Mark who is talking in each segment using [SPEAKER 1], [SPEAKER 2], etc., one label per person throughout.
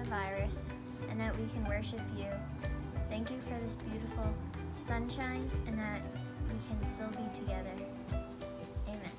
[SPEAKER 1] coronavirus and that we can worship you. Thank you for this beautiful sunshine and that we can still be together. Amen.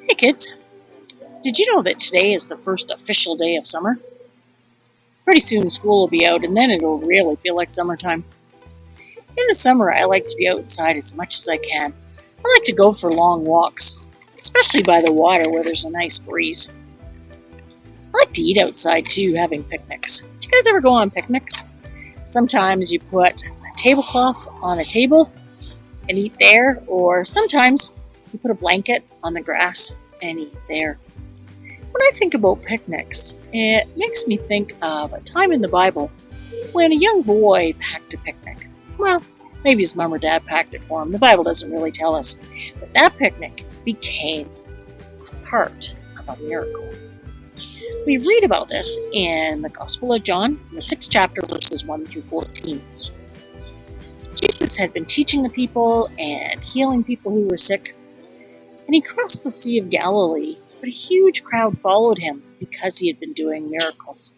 [SPEAKER 2] Hey kids, did you know that today is the first official day of summer? Pretty soon school will be out and then it'll really feel like summertime. In the summer I like to be outside as much as I can. I like to go for long walks. especially by the water where there's a nice breeze. I like to eat outside too, having picnics. Do you guys ever go on picnics? Sometimes you put a tablecloth on a table and eat there, or sometimes you put a blanket on the grass and eat there. When I think about picnics, it makes me think of a time in the Bible when a young boy packed a picnic. Well, maybe his mom or dad packed it for him. The Bible doesn't really tell us. But that picnic became a part of a miracle. We read about this in the Gospel of John, the 6th chapter, verses 1 through 14. Jesus had been teaching the people and healing people who were sick, and he crossed the Sea of Galilee, but a huge crowd followed him because he had been doing miracles.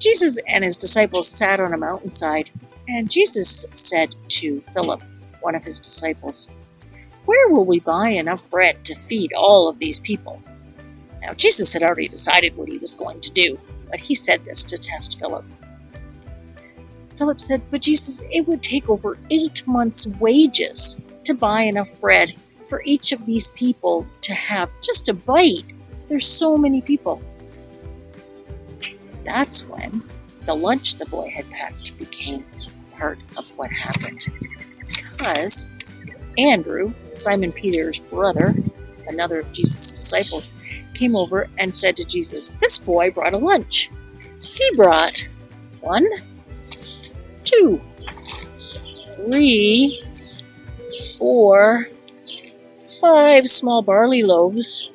[SPEAKER 2] Jesus and his disciples sat on a mountainside, and Jesus said to Philip, one of his disciples, "Where will we buy enough bread to feed all of these people?" Now, Jesus had already decided what he was going to do, but he said this to test Philip. Philip said, "But Jesus, it would take over 8 months' wages to buy enough bread for each of these people to have just a bite. There's so many people." That's when the lunch the boy had packed became part of what happened. Because Andrew, Simon Peter's brother, another of Jesus' disciples, came over and said to Jesus, "This boy brought a lunch. He brought 1, 2, 3, 4, 5 small barley loaves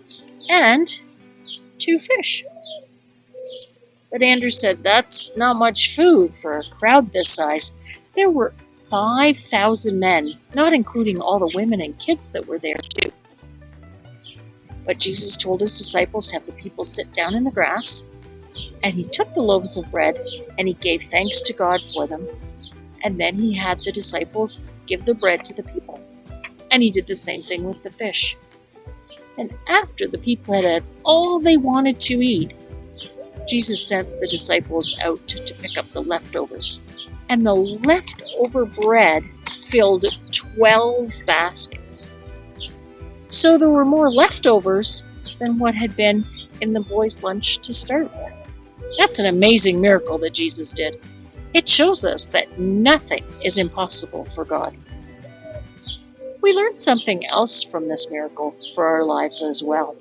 [SPEAKER 2] and 2 fish." But Andrew said, "That's not much food for a crowd this size." There were 5,000 men, not including all the women and kids that were there too. But Jesus told his disciples to have the people sit down in the grass, and he took the loaves of bread and he gave thanks to God for them, and then he had the disciples give the bread to the people, and he did the same thing with the fish. And after the people had had all they wanted to eat, Jesus sent the disciples out to pick up the leftovers, and the leftover bread filled 12 baskets. So there were more leftovers than what had been in the boys' lunch to start with. That's an amazing miracle that Jesus did. It shows us that nothing is impossible for God. We learned something else from this miracle for our lives as well.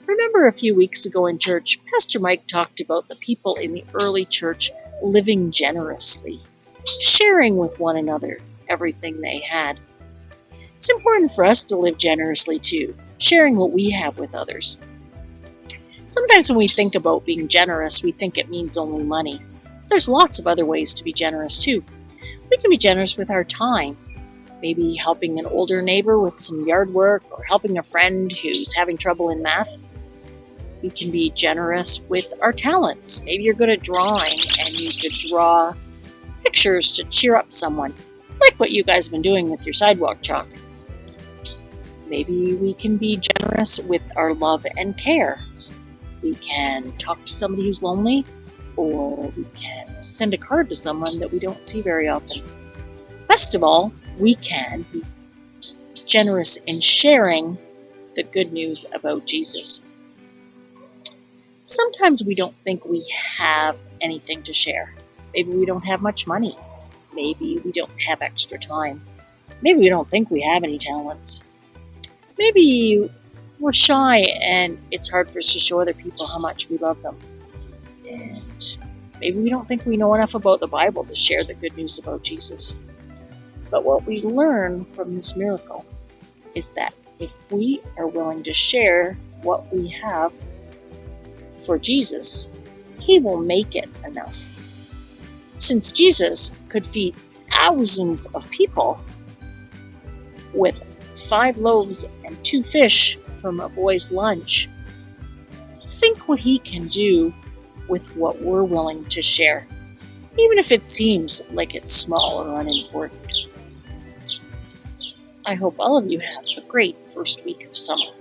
[SPEAKER 2] Remember a few weeks ago in church, Pastor Mike talked about the people in the early church living generously, sharing with one another everything they had. It's important for us to live generously too, sharing what we have with others. Sometimes when we think about being generous, we think it means only money. There's lots of other ways to be generous too. We can be generous with our time, maybe helping an older neighbor with some yard work or helping a friend who's having trouble in math. We can be generous with our talents. Maybe you're good at drawing and you could draw pictures to cheer up someone, like what you guys have been doing with your sidewalk chalk. Maybe we can be generous with our love and care. We can talk to somebody who's lonely, or we can send a card to someone that we don't see very often. Best of all, we can be generous in sharing the good news about Jesus. Sometimes we don't think we have anything to share. Maybe we don't have much money. Maybe we don't have extra time. Maybe we don't think we have any talents. Maybe we're shy and it's hard for us to show other people how much we love them. And maybe we don't think we know enough about the Bible to share the good news about Jesus. But what we learn from this miracle is that if we are willing to share what we have for Jesus, he will make it enough. Since Jesus could feed thousands of people with 5 loaves and 2 fish from a boy's lunch, think what he can do with what we're willing to share, even if it seems like it's small or unimportant. I hope all of you have a great first week of summer.